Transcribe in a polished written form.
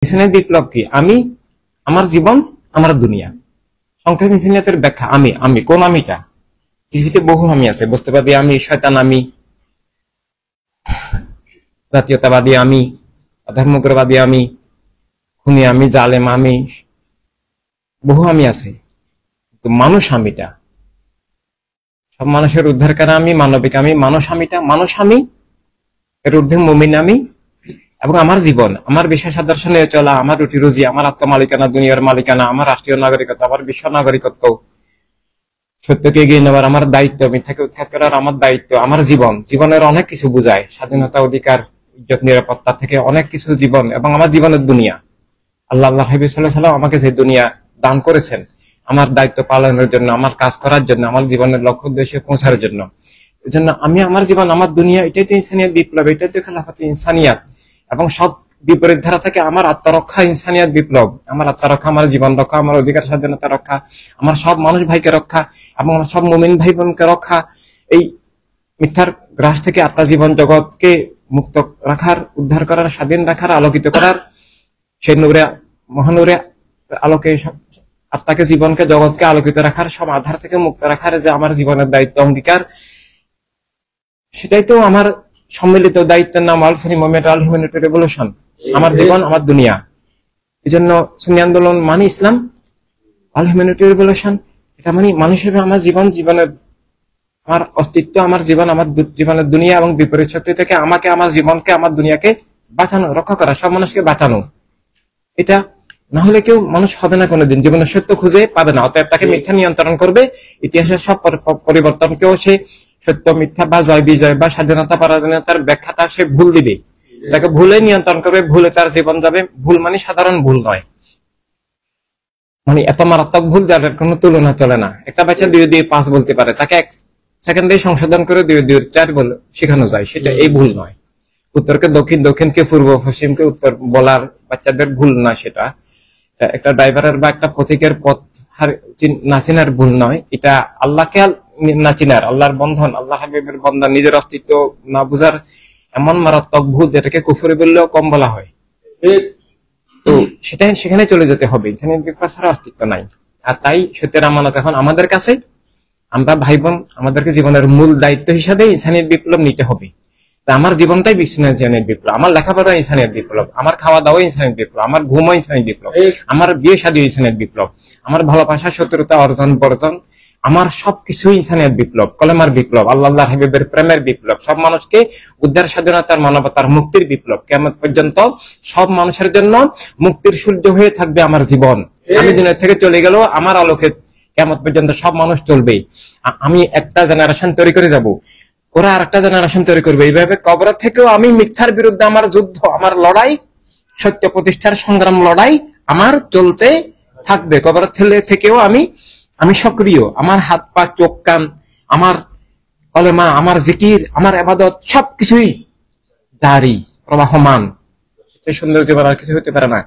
ইনসানিয়াত বিপ্লব কি? আমি, আমার জীবন, আমার দুনিয়া। সংক্ষেপ ইনসানিয়াতের ব্যাখ্যা আমি। আমি কোন আমিটা? পৃথিবীতে বহু আমি আছে। বস্তুবাদী আমি, শয়তান আমি, জাতীয়তাবাদী আমি, ধর্মগ্রবাদী আমি, খুনি আমি, জালেম আমি, বহু আমি আছে। তো মানুষ আমিটা, সব মানুষের উদ্ধারকারী আমি, মানবিক আমি, মানুষ আমিটা, মানুষ আমি এর ঊর্ধ্বে মুমিন আমি। এবং আমার জীবন, আমার বিশেষ আদর্শ নিয়ে চলা, আমার রুটি রুজি, আমার আত্মমালিকানা, দুনিয়ার মালিকানা, আমার রাষ্ট্রীয় নাগরিকত্ব, আমার বিশ্ব নাগরিকত্ব, সত্যকে এগিয়ে নেওয়ার আমার দায়িত্ব, মিথ্যাকে উৎখাত করার আমার দায়িত্ব, আমার জীবন। জীবনের অনেক কিছু বোঝায়, স্বাধীনতা, অধিকার, ইজ্জত, নিরাপত্তা থেকে অনেক কিছু জীবন, এবং আমার জীবনের দুনিয়া। আল্লাহ হাবিব সাল্লাল্লাহু আলাইহি ওয়াসাল্লাম আমাকে যে দুনিয়া দান করেছেন আমার দায়িত্ব পালনের জন্য, আমার কাজ করার জন্য, আমার জীবনের লক্ষ্য উদ্দেশ্যে পৌঁছার জন্য। এই জন্য আমি, আমার জীবন, আমার দুনিয়া, এটাই তো ইনসানিয়াত বিপ্লব, এটাই তো খেলাফতে ইনসানিয়াত। এবং সব বিপরীত ধারা থেকে আমার আত্মরক্ষা ইনসানিয়াত বিপ্লব। আমার আত্মরক্ষা, আমার জীবন রক্ষা, আমার অধিকার স্বাধীনতা রক্ষা, আমার সব মানুষ ভাইকে রক্ষা, এবং আমার সব মুমিন ভাই বোনকে রক্ষা। এই মিথ্যার গ্রাস থেকে আত্মা জীবন জগৎকে মুক্ত রাখার, উদ্ধার করার, স্বাধীন রাখার, আলোকিত করার, সেই নূরে, মহানূরে আলোকে আত্মাকে, জীবনকে, জগৎকে আলোকিত রাখার, সব আধার থেকে মুক্ত রাখার যে আমার জীবনের দায়িত্ব, অঙ্গীকার, সেটাই তো আমার সম্মিলিত দায়িত্বের নাম আল সুন্নি মুভমেন্ট, আল হিউম্যানিটি রেভলিউশন। আমার জীবন, আমার দুনিয়া। এই জন্য সুন্নি আন্দোলন মানে ইসলাম, আল হিউম্যানিটি রেভলিউশন এটা মানে মানুষ হিসেবে আমার জীবন, জীবনের আমার অস্তিত্ব, আমার জীবন, আমার জীবনের দুনিয়া, এবং বিপরীত শক্তি থেকে আমাকে, আমার জীবনকে, আমার দুনিয়াকে বাঁচানো, রক্ষা করা, সব মানুষকে বাঁচানো। এটা না হলে কেউ মানুষ হবে না কোনোদিন, জীবনের সত্য খুঁজে পাবে না। অতএব তাকে মিথ্যা নিয়ন্ত্রণ করবে। ইতিহাসের সব পরিবর্তনকেও সে সত্য মিথ্যা বা জয় বিজয় বা স্বাধীনতা পরাধীনতার ব্যাখ্যাটা সে ভুল দিবে, তাকে ভুলে নিয়ন্ত্রণ করবে, ভুলে তার জীবন যাবে। ভুল মানে সাধারণ ভুল নয়, মানে এত মারাত্মক ভুল যার কোনো তুলনা চলে না। একটা বাচ্চা 2-2-5 বলতে পারে, তাকে 1 সেকেন্ডে সংশোধন করে 2-2-4 বলে শেখানো যায়, সেটা এই ভুল নয়। উত্তরকে দক্ষিণ, দক্ষিণকে পূর্ব, পশ্চিমকে উত্তর বলার বাচ্চাদের ভুল না সেটা। একটা ড্রাইভারের বা একটা পথিকের পথ না চিনার ভুল নয়, এটা আল্লাহকে না চিনার, আল্লাহর বন্ধন, আল্লাহ হাবিবের বন্ধন, নিজের অস্তিত্ব না বুঝার এমন মারাত্মক ভুল যেটাকে কুফরি বললেও কম বলা হয়। তো সেটাই সেখানে চলে যেতে হবে, ইনসানিয়াত বিপ্লব ছাড়া অস্তিত্ব নাই। আর তাই সত্যের আমানত এখন আমাদের কাছে। আমরা ভাই বোন, আমাদেরকে জীবনের মূল দায়িত্ব হিসাবে ইনসানিয়াত বিপ্লব নিতে হবে। আমার জীবনটাই ইনসানিয়াত বিপ্লব, আমার লেখাপড়া ইনসানিয়াত বিপ্লব, আমার খাওয়া দাওয়া ইনসানিয়াত বিপ্লব, আমার ঘুমও ইনসানিয়াত বিপ্লব, আমার বিয়ে শাদী ইনসানিয়াত বিপ্লব, আমার ভালোবাসা, শত্রুতা, অর্জন বর্জন, আমার সবকিছু ইনসানিয়াত বিপ্লব, কলেমার বিপ্লব, আল্লাহ হাবিবের প্রেমের বিপ্লব, সব মানুষকে উদ্ধার, স্বাধীনতার, মানবতার, মুক্তির বিপ্লব। কিয়ামত পর্যন্ত সব মানুষের জন্য মুক্তির সূর্য হয়ে থাকবে আমার জীবন। আমি দুনিয়া থেকে চলে গেলেও আমার আলোকে কিয়ামত পর্যন্ত সব মানুষ চলবে। আমি একটা জেনারেশন তৈরি করে যাব, ওরা আর একটা জেনারেশন তৈরি করবে। এইভাবে কবর থেকেও আমি মিথ্যার বিরুদ্ধে আমার যুদ্ধ, আমার লড়াই, সত্য প্রতিষ্ঠার সংগ্রাম, লড়াই আমার চলতে থাকবে। কবর থেকেও আমি সক্রিয়। আমার হাত পা, চোখ কান, আমার কলেমা, আমার জিকির, আমার ইবাদত সবকিছুই জারি, প্রবাহমান। সুন্দর জীবন আর কিছু হতে পারে না।